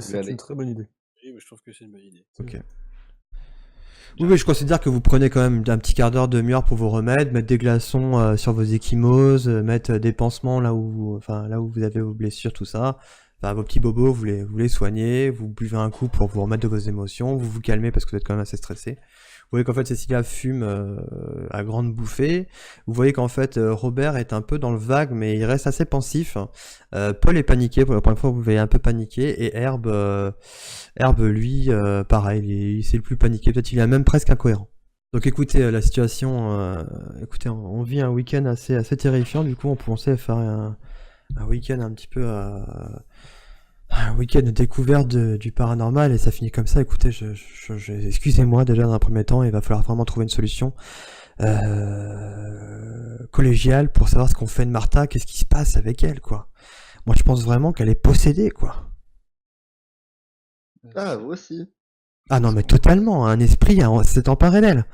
C'est une très bonne idée. Oui, mais je trouve que c'est une bonne idée. Ok. Oui, mais je considère que vous prenez quand même un petit quart d'heure, demi-heure pour vous remettre, mettre des glaçons sur vos ecchymoses, mettre des pansements là où vous avez vos blessures, tout ça. Enfin, vos petits bobos, vous les soignez, vous buvez un coup pour vous remettre de vos émotions, vous vous calmez parce que vous êtes quand même assez stressé. Vous voyez qu'en fait Cécilia fume à grande bouffée. Vous voyez qu'en fait Robert est un peu dans le vague, mais il reste assez pensif. Paul est paniqué, pour la première fois vous voyez un peu paniqué, et Herbe lui, pareil, c'est le plus paniqué, peut-être il est même presque incohérent. Donc écoutez, la situation, écoutez, on vit un week-end assez terrifiant, du coup on pensait faire un week-end un petit peu un week-end de découverte du paranormal et ça finit comme ça. Écoutez, excusez-moi déjà dans un premier temps, il va falloir vraiment trouver une solution collégiale pour savoir ce qu'on fait de Martha, qu'est-ce qui se passe avec elle, quoi. Moi je pense vraiment qu'elle est possédée, quoi. Ah, vous aussi. Ah non mais totalement, un esprit s'est emparé d'elle.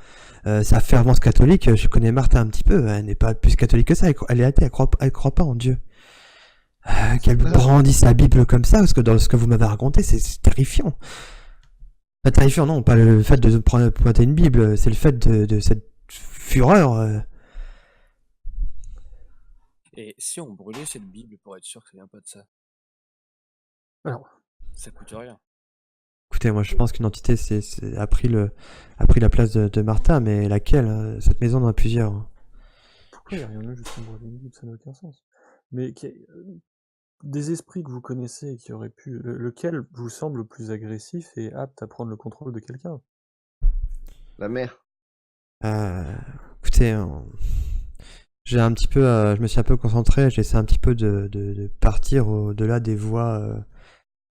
Sa fervence catholique, je connais Martha un petit peu, elle n'est pas plus catholique que ça, elle est athée, elle croit pas en Dieu. Qu'elle brandisse sa Bible comme ça, parce que dans ce que vous m'avez raconté, c'est terrifiant. Pas terrifiant, non, pas le fait de pointer une Bible, c'est le fait de cette fureur. Et si on brûlait cette Bible pour être sûr que ça vient pas de ça? Alors, Ça coûte rien. Écoutez, moi je pense qu'une entité a pris la place de Martha, mais laquelle? Cette maison en a plusieurs. pourquoi il n'y a rien de mieux juste pour brûler une Bible, ça n'a aucun sens. Mais des esprits que vous connaissez et qui auraient pu... lequel vous semble le plus agressif et apte à prendre le contrôle de quelqu'un? La mère. Écoutez, j'ai un petit peu, je me suis un peu concentré, j'essaie un petit peu de partir au-delà des voies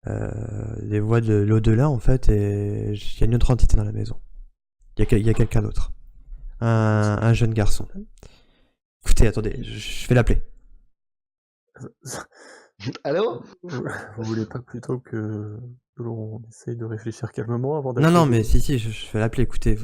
de l'au-delà en fait, et il y a une autre entité dans la maison. Il y a quelqu'un d'autre. Un jeune garçon. Écoutez, attendez, je vais l'appeler. Allô? Vous voulez pas plutôt que l'on essaye de réfléchir calmement avant Non, non, d'appeler mais si, je vais l'appeler, écoutez.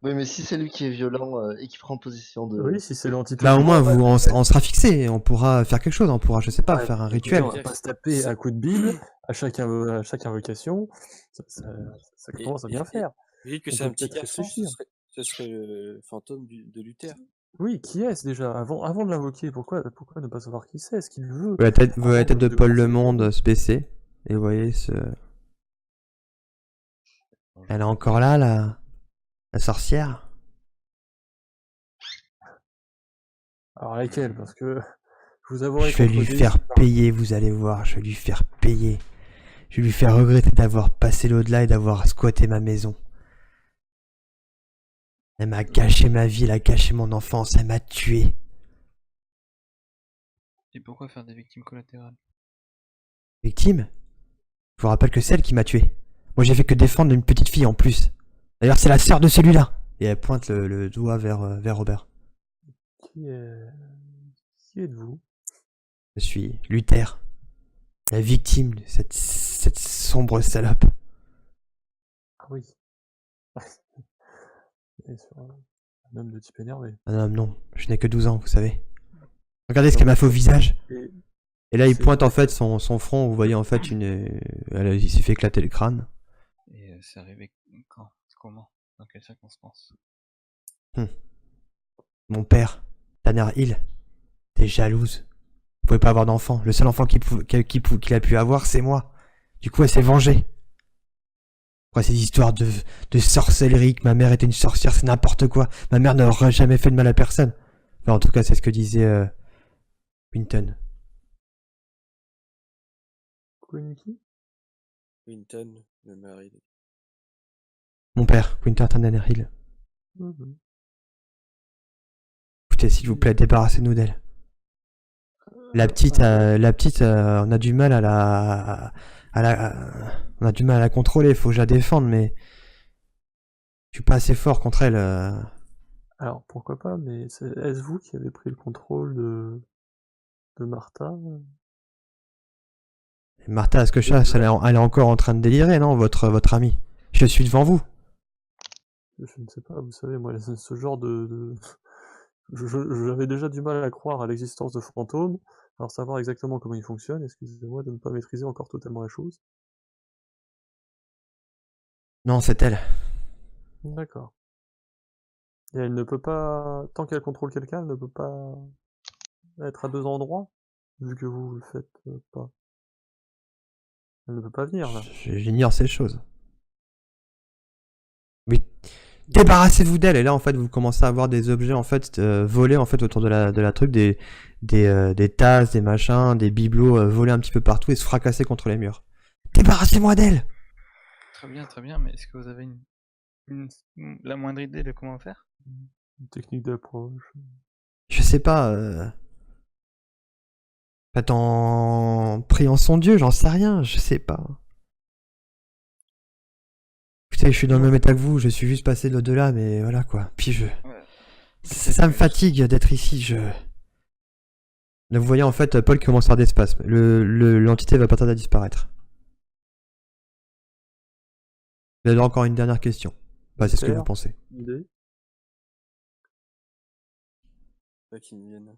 Oui, mais si c'est lui qui est violent et qui prend position de... Oui, si c'est l'entité... Là, au moins, violente, on sera fixé, on pourra faire quelque chose, on pourra, je sais pas, faire un rituel. on va pas se taper à coups de Bible à chaque invocation, ça commence à bien faire. Vous dites que On c'est peut un petit peut-être garçon, réfléchir. ce serait le fantôme de Luther. Oui, qui est-ce déjà? Avant de l'invoquer, pourquoi ne pas savoir qui c'est? Ce qu'il veut? Vous voyez la tête de Paul commencer Le le Monde combat. se baisser, et vous voyez elle est encore là, la sorcière. Alors laquelle? Parce que je vous avouerai Je vais lui faire payer, vous allez voir, je vais lui faire payer. Je vais lui faire regretter d'avoir passé l'au-delà et d'avoir squatté ma maison. Elle m'a gâché ma vie, elle a gâché mon enfance, elle m'a tué. Et pourquoi faire des victimes collatérales? Victime? Je vous rappelle que c'est elle qui m'a tué. Moi j'ai fait que défendre une petite fille en plus. D'ailleurs c'est la sœur de celui-là. Et elle pointe le doigt vers Robert. Qui êtes-vous? Je suis Luther. La victime de cette sombre salope. Ah oui. Et sur un homme de type énervé. Ah non, je n'ai que 12 ans, vous savez. Regardez ce qu'elle m'a fait au visage. Et là il pointe en fait son front, vous voyez en fait il s'est fait éclater le crâne. Et c'est arrivé quand? Comment? Dans quelles circonstances? Mon père, Tanner Hill, t'es jalouse. Vous pouvez pas avoir d'enfant. Le seul enfant qu'il a pu avoir, c'est moi. Du coup, elle s'est vengée. Quoi, ces histoires de sorcellerie, que ma mère était une sorcière, c'est n'importe quoi. Ma mère n'aurait jamais fait de mal à personne. Enfin, en tout cas, c'est ce que disait Winton. Winton, le mari. Mon père, Winton Tanner Hill. Écoutez, s'il vous plaît, débarrassez-nous d'elle. La petite, on a du mal on a du mal à la contrôler. Faut que je la défende, mais je suis pas assez fort contre elle. Alors pourquoi pas, mais est-ce vous qui avez pris le contrôle de Martha? Martha, est-ce que elle est encore en train de délirer, non, votre amie? Je suis devant vous. Je ne sais pas, vous savez, moi, ce genre j'avais déjà du mal à croire à l'existence de fantômes, alors savoir exactement comment ils fonctionnent, excusez-moi de ne pas maîtriser encore totalement la chose. Non, c'est elle. D'accord. Et elle ne peut pas, tant qu'elle contrôle quelqu'un, elle ne peut pas être à 2 endroits, vu que vous le faites pas. Elle ne peut pas venir là. J'ignore ces choses. Mais débarrassez-vous d'elle. Et là, en fait, vous commencez à avoir des objets en fait volés en fait autour de la truc, des tasses, des machins, des bibelots volés un petit peu partout et se fracasser contre les murs. Débarrassez-moi d'elle. Très bien, mais est-ce que vous avez la moindre idée de comment faire? Une technique d'approche. Je sais pas. Faites en priant son Dieu, j'en sais rien, je sais pas. Écoutez, je suis dans le même état que vous, je suis juste passé de l'au-delà, mais voilà quoi. Puis Ouais. ça me fatigue d'être ici, Là, vous voyez en fait Paul qui commence à avoir des spasmes. L'entité va pas tarder à disparaître. Vous avez encore une dernière question. Bah, c'est ce que vous Terre, pensez. idée. Pas qu'ils me viennent.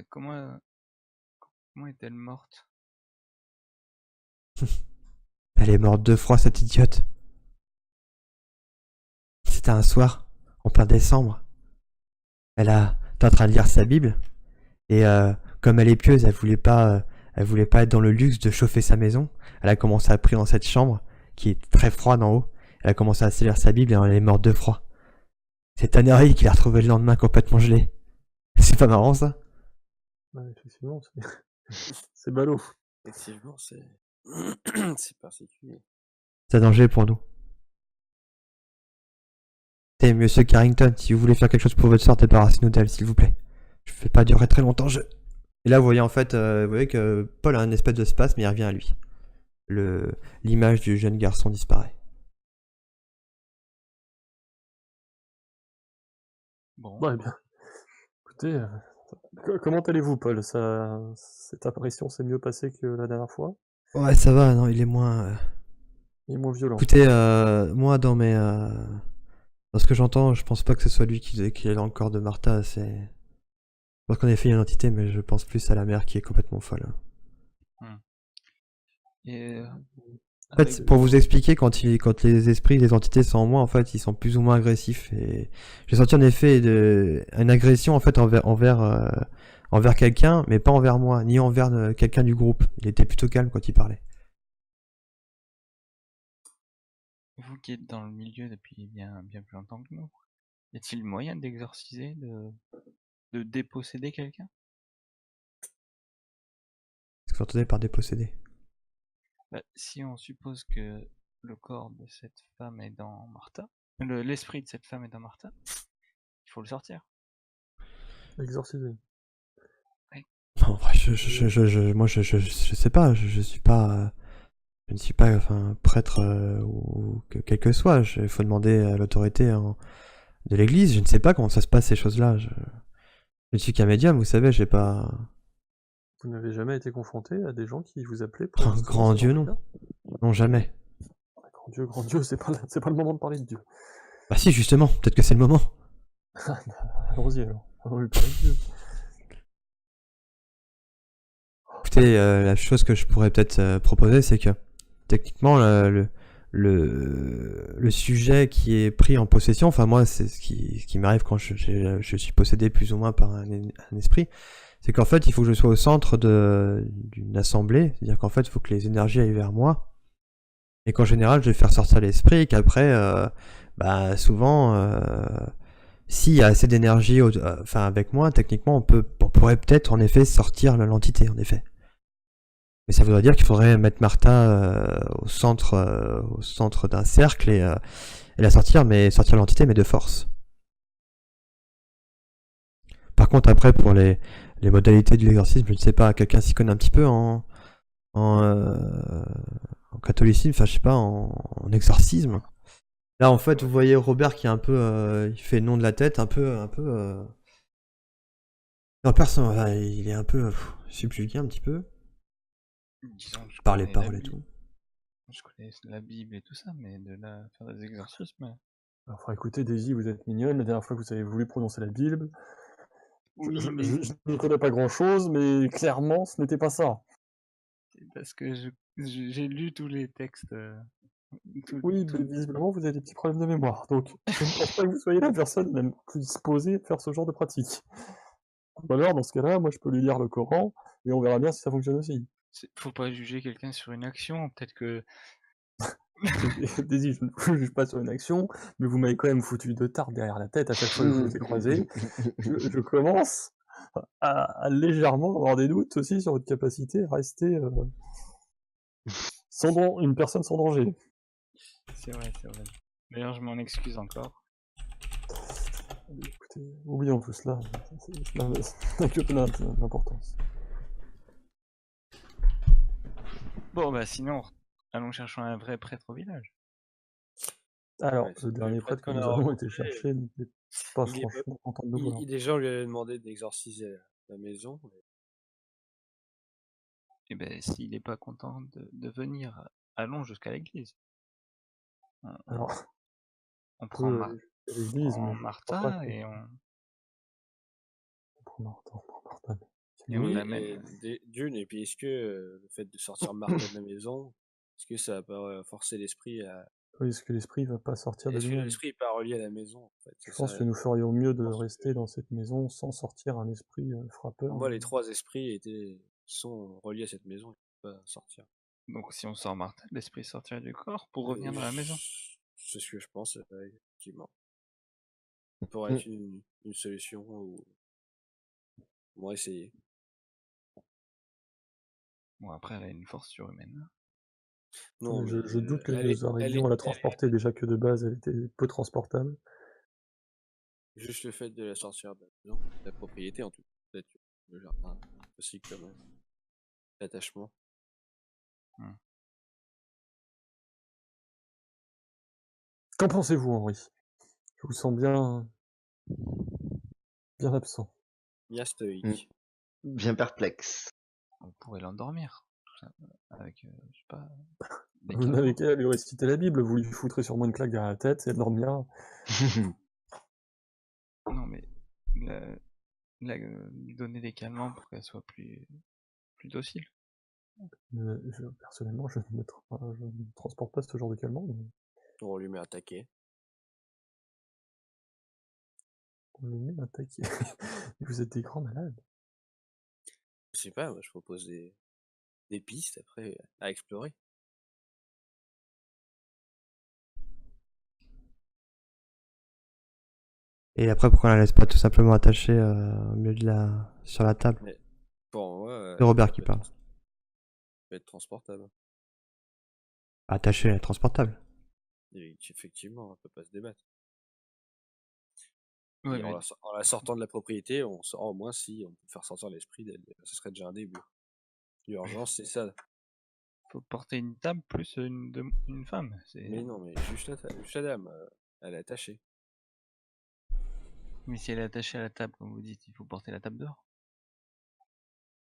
Comment est-elle morte? Elle est morte de froid, cette idiote. C'était un soir, en plein décembre. Elle était en train de lire sa Bible, et comme elle est pieuse, elle voulait pas être dans le luxe de chauffer sa maison. Elle a commencé à prier dans cette chambre, qui est très froide en haut. Elle a commencé à lire sa Bible et elle est morte de froid. C'est Tannery qui l'a retrouvée le lendemain complètement gelée. C'est pas marrant ça? Ouais, effectivement, c'est ballot. Effectivement, c'est c'est particulier. C'est un danger pour nous. Et monsieur Carrington, si vous voulez faire quelque chose pour votre soeur, débarrassez-nous d'elle, s'il vous plaît. Je fais pas durer très longtemps, Et là, vous voyez en fait, vous voyez que Paul a un espèce de spasme, mais il revient à lui. L'image du jeune garçon disparaît. Bon, Ouais, bien. Écoutez, comment allez-vous, Paul? Cette apparition s'est mieux passée que la dernière fois? Ouais, ça va, non, il est moins... Il est moins violent. Écoutez, moi, dans ce que j'entends, je pense pas que ce soit lui qui est dans le corps de Martha, c'est... Je pense qu'en effet, il y a une entité, mais je pense plus à la mère qui est complètement folle. et En fait, pour vous expliquer, quand les esprits, les entités sont en moi, en fait, ils sont plus ou moins agressifs. Et j'ai senti en effet une agression en fait envers quelqu'un, mais pas envers moi, ni envers quelqu'un du groupe. Il était plutôt calme quand il parlait. vous qui êtes dans le milieu depuis bien plus longtemps que nous, y a-t-il moyen d'exorciser, de déposséder quelqu'un? Qu'est-ce que vous entendez par déposséder? Bah, si on suppose que le corps de cette femme est dans Martha, l'esprit de cette femme est dans Martha, il faut le sortir. Exorcisé. En vrai, moi, je sais pas. Je suis pas. Je ne suis pas, enfin, prêtre ou quel que soit. Il faut demander à l'autorité de l'Église. Je ne sais pas comment ça se passe ces choses-là. Je ne suis qu'un médium, vous savez. J'ai pas. Vous n'avez jamais été confronté à des gens qui vous appelaient Oh, justement grand ce Dieu, genre de non. cas? Non, jamais. Grand Dieu, c'est pas le moment de parler de Dieu. Bah si, justement. Peut-être que c'est le moment. Allons-y alors. Allons lui parler de Dieu. Écoutez, la chose que je pourrais peut-être proposer, c'est que techniquement, le sujet qui est pris en possession, enfin moi, c'est ce qui m'arrive quand je suis possédé plus ou moins par un esprit, c'est qu'en fait, il faut que je sois au centre d'une assemblée, c'est-à-dire qu'en fait, il faut que les énergies aillent vers moi, et qu'en général, je vais faire sortir l'esprit, et qu'après, bah souvent, s'il y a assez d'énergie, enfin avec moi, techniquement, on pourrait peut-être en effet sortir l'entité, en effet. Mais ça voudrait dire qu'il faudrait mettre Martha au centre d'un cercle et la sortir l'entité, mais de force. Par contre, après, pour les modalités de l'exorcisme, je ne sais pas, quelqu'un s'y connaît un petit peu en catholicisme, enfin je sais pas, en exorcisme. Là, en fait, vous voyez Robert qui est un peu, il fait le nom de la tête, un peu. Non, personne, il est un peu subjugué un petit peu. Disons que je Par les connais la paroles et Bible. tout. Je connais la Bible et tout ça, mais de là faire des exorcismes. Enfin, écoutez, Daisy, vous êtes mignonne. La dernière fois que vous avez voulu prononcer la Bible, Oui, mais je ne connais pas grand-chose, mais clairement, ce n'était pas ça. c'est parce que J'ai lu tous les textes. Oui, mais visiblement, vous avez des petits problèmes de mémoire, donc je ne pense pas que vous soyez la personne même plus disposée à faire ce genre de pratique. Ou alors, dans ce cas-là, moi je peux lui lire le Coran, et on verra bien si ça fonctionne aussi. Faut pas juger quelqu'un sur une action. Peut-être que. Daisy, je ne vous juge pas sur une action, mais vous m'avez quand même foutu de tarte derrière la tête à chaque fois que je vous ai croisé. Je commence à légèrement avoir des doutes aussi sur votre capacité à rester une personne sans danger. C'est vrai, c'est vrai. D'ailleurs, je m'en excuse encore. Écoutez, oublions tout cela, cela n'a que peu d'importance. Bon, bah sinon, allons chercher un vrai prêtre au village. Alors, Ouais, le dernier prêtre que qu'on a nous avons été rencontré, chercher n'était pas il est pas- franchement content de nous voir. Les gens lui avaient demandé d'exorciser la maison. Et ben, s'il est pas content de venir, allons jusqu'à l'église. Alors, On on prend peut aller à l'église, mais je crois pas Martha que... et on On prend Martha, mais Et on Oui, l'amène. d'une, et puis est-ce que le fait de sortir Martha de la maison, est-ce que ça va pas forcer l'esprit à... oui, est-ce que l'esprit va pas sortir de Est-ce que lui-même? l'esprit est pas relié à la maison, en fait? Je C'est pense ça. que nous ferions mieux de pense que- rester dans cette maison sans sortir un esprit frappeur. Pour moi, les trois esprits sont reliés à cette maison, ils peuvent pas sortir. Donc si on sort Martha, l'esprit sortira du corps pour revenir dans la maison. C'est ce que je pense, effectivement. Ça pourrait être une solution où on va essayer. Bon, après, elle a une force surhumaine. Non, mais Je doute que elle nous arrivions à la transporter, déjà que de base elle était peu transportable. juste le fait de la sortir de la maison, la propriété en tout cas, peut-être le jardin aussi comme l'attachement. Qu'en pensez-vous, Henri? Je vous sens bien absent. Bien stoïque. Bien perplexe. On pourrait l'endormir. Tout ça, avec, je sais pas. des Vous n'avez canons. qu'à lui réciter la Bible, vous lui foutrez sûrement une claque derrière la tête et elle dormira. Non, mais lui donner des calmants pour qu'elle soit plus docile. Personnellement, je ne transporte pas ce genre de calmant. Mais On lui met un taquet. on le met attaquer. Vous êtes des grands malades. Je sais pas, moi je propose des pistes après à explorer. Et après, pourquoi on la laisse pas tout simplement attachée au milieu sur la table? Mais pour moi, C'est Robert ça qui peut parle. peut être transportable. Attachée, elle est transportable. Et effectivement, on peut pas se débattre. Ouais, Et mais en la sortant de la propriété, on saura au moins si on peut faire sortir l'esprit d'elle. Ce serait déjà un début. L'urgence, c'est ça. faut porter une table plus une femme. Mais non, mais juste la dame, elle est attachée. Mais si elle est attachée à la table, comme vous dites, il faut porter la table dehors.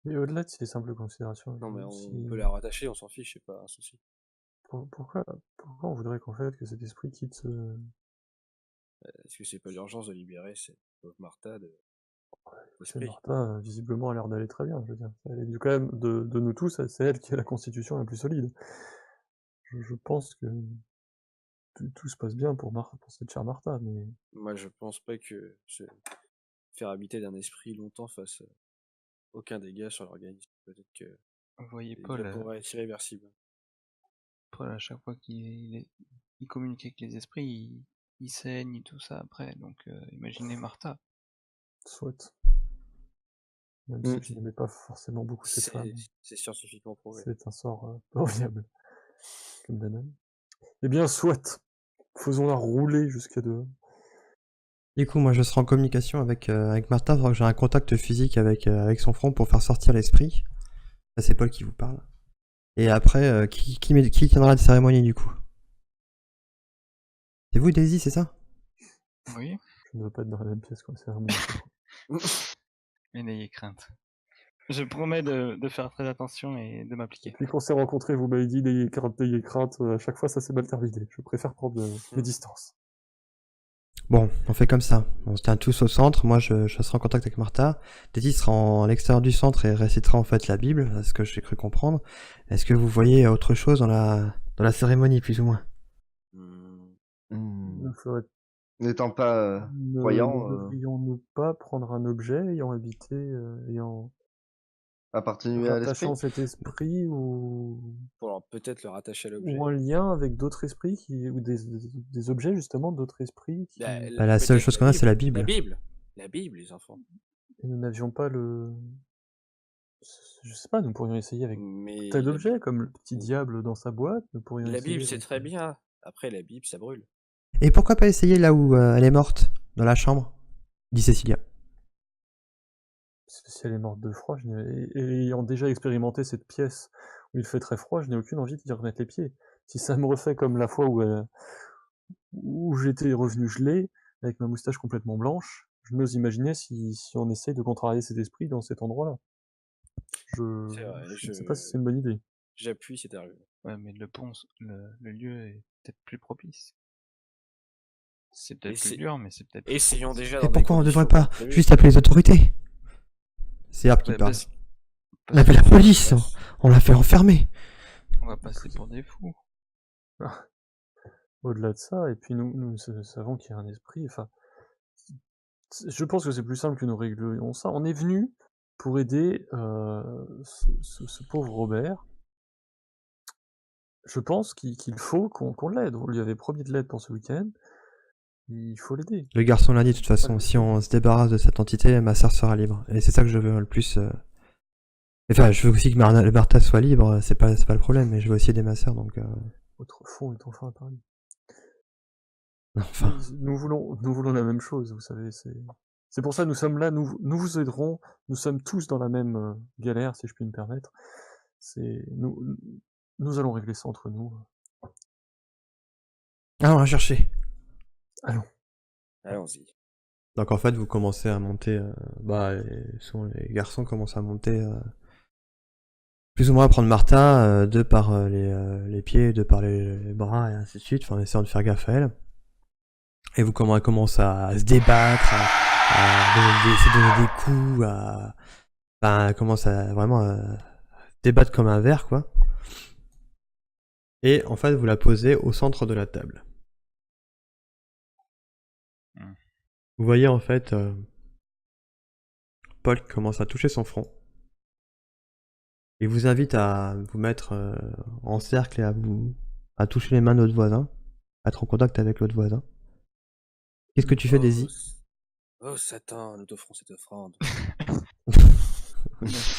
Mais au-delà de ces simples considérations, Non, mais si- on peut la rattacher, on s'en fiche, c'est pas un souci. pourquoi on voudrait qu'en fait que cet esprit quitte ce... Est-ce que c'est pas l'urgence de libérer cette pauvre Martha de C'est l'esprit? Martha, visiblement, a l'air d'aller très bien, je veux dire. Elle est quand même, de nous tous, c'est elle qui a la constitution la plus solide. Je pense que tout se passe bien pour cette chère Martha, mais Moi, je pense pas que faire habiter d'un esprit longtemps fasse aucun dégât sur l'organisme. Peut-être que Vous voyez ça Paul, pourrait être irréversible. Paul, à chaque fois qu'il communique avec les esprits, il saigne et tout ça après. Donc imaginez Martha. soit. Même si je n'aimais pas forcément beaucoup cette femme. C'est scientifiquement prouvé. C'est un sort horrible. Comme Danone. Eh bien, soit. Faisons-la rouler jusqu'à dehors. Du coup, moi, je serai en communication avec Martha. Il faudra que j'ai un contact physique avec son front pour faire sortir l'esprit. Là, c'est Paul qui vous parle. Et après, qui tiendra la cérémonie, du coup? C'est vous, Daisy, c'est ça? Oui. Je ne veux pas être dans la même pièce quand c'est cérémonie. Mais n'ayez crainte. Je promets de faire très attention et de m'appliquer. Depuis qu'on s'est rencontrés, vous m'avez dit n'ayez crainte, à chaque fois ça s'est mal terminé. Je préfère prendre mes distances. Bon, on fait comme ça. On se tient tous au centre. Moi, je serai en contact avec Martha. Teddy sera à l'extérieur du centre et récitera en fait la Bible, c'est ce que j'ai cru comprendre. Est-ce que vous voyez autre chose dans la cérémonie, plus ou moins? Il faudrait- N'étant pas croyant, Ne devrions-nous pas prendre un objet ayant habité, ayant appartenu à l'esprit. rattachant cet esprit ou Pour peut-être le rattacher à l'objet. un lien avec d'autres esprits ou des objets justement d'autres esprits qui... Bah, la seule peut-être chose qu'on a, c'est la Bible. La Bible. La Bible, les enfants. Et nous n'avions pas le... Je sais pas, nous pourrions essayer avec Mais tel la objet, comme le petit diable dans sa boîte, nous pourrions La essayer Bible, c'est avec, très bien. Après, la Bible, ça brûle. Et pourquoi pas essayer là où elle est morte, dans la chambre? Dit Cécilia. Parce que si elle est morte de froid, et ayant déjà expérimenté cette pièce où il fait très froid, je n'ai aucune envie d'y remettre les pieds. Si ça me refait comme la fois où j'étais revenu gelé, avec ma moustache complètement blanche, je n'ose imaginer si on essaye de contrarier cet esprit dans cet endroit-là. C'est vrai, Je ne sais pas si c'est une bonne idée. J'appuie, c'est arrivé. Ouais, mais le lieu est peut-être plus propice. C'est peut-être Essa- plus dur, mais c'est peut-être. Essayons déjà Et dans des pourquoi on ne devrait conditions pas prévues. juste appeler les autorités? C'est Herb qui Ouais, parle. parce On appelle la que police, on l'a fait enfermer. on va passer pour des fous. Au-delà de ça, et puis nous savons qu'il y a un esprit, enfin... Je pense que c'est plus simple que nous réglions ça. On est venu pour aider ce pauvre Robert. Je pense qu'il faut qu'on l'aide. On lui avait promis de l'aide pour ce week-end. Il faut l'aider. Le garçon l'a dit de toute façon, si on se débarrasse de cette entité, ma sœur sera libre. Et c'est ça que je veux le plus. Enfin, je veux aussi que Martha soit libre, c'est pas le problème, mais je veux aussi aider ma sœur, donc... Votre fond est enfin apparu. Enfin, Nous voulons la même chose, vous savez. C'est pour ça que nous sommes là. Nous vous aiderons. Nous sommes tous dans la même galère, si je puis me permettre. Nous allons régler ça entre nous. on va chercher. Allons-y. Donc en fait, vous commencez à monter... les garçons commencent à monter... plus ou moins à prendre Martha, deux par les pieds, deux par les bras, et ainsi de suite, enfin en essayant de faire gaffe à elle. Et elle commence à se débattre, essayer de donner des coups, elle commence à vraiment débattre comme un ver, quoi. Et en fait, vous la posez au centre de la table. Vous voyez en fait Paul qui commence à toucher son front. Il vous invite à vous mettre en cercle et à toucher les mains de votre voisin, à être en contact avec l'autre voisin. Qu'est-ce que tu fais, Daisy? Oh Satan, nous t'offrons cette offrande.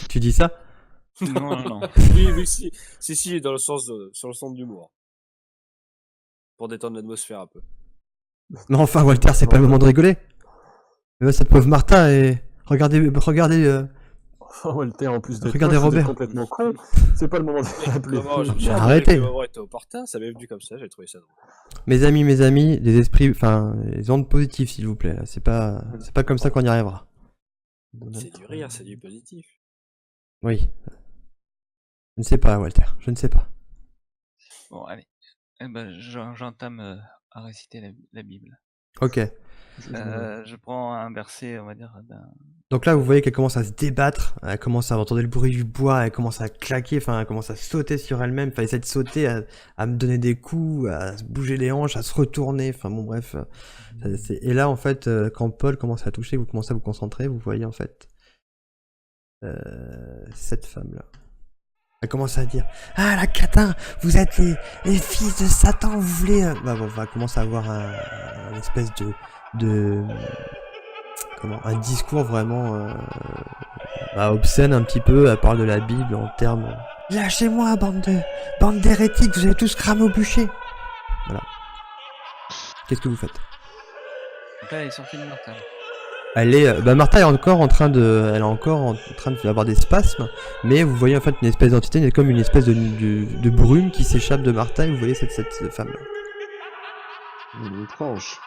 Tu dis ça? Non. Oui, si, dans le sens sur le sens de l'humour. Pour détendre l'atmosphère un peu. Non, enfin, Walter, c'est pas le moment de rigoler. Mais cette pauvre Martha, et regardez, Walter, en plus d'être Regardez moche, vous êtes Robert. complètement con. C'est pas le moment de l'appeler. J'ai Arrêtez. Le moment était opportun, ça m'est venu comme ça, j'ai trouvé ça drôle. mes amis, des esprits, enfin, les ondes positives, s'il vous plaît. Là. C'est pas comme ça qu'on y arrivera. C'est du rire, c'est du positif. Oui. Je ne sais pas, Walter, je ne sais pas. Bon, allez. Eh ben, j'entame à réciter la Bible. Ok. Je prends un verset, on va dire, Donc là, vous voyez qu'elle commence à se débattre, elle commence à entendre le bruit du bois, elle commence à claquer, enfin, elle commence à sauter sur elle-même, enfin, essayer de sauter, à me donner des coups, à se bouger les hanches, à se retourner, enfin, bon, bref. Et là, en fait, quand Paul commence à toucher, vous commencez à vous concentrer, vous voyez, en fait, cette femme-là. Elle commence à dire « Ah, la catin, vous êtes les fils de Satan, vous voulez... » Bah, bon, on va commencer à avoir une espèce un discours vraiment obscène un petit peu. Elle parle de la Bible en termes « Lâchez-moi, bande d'hérétiques, vous allez tous cramer au bûcher !» Voilà. Qu'est-ce que vous faites? Donc là, elle est sortie de Martha. Martha est encore en train d'avoir des spasmes, mais vous voyez en fait une espèce d'entité, comme une espèce de brume qui s'échappe de Martha, et vous voyez cette femme-là. Étrange.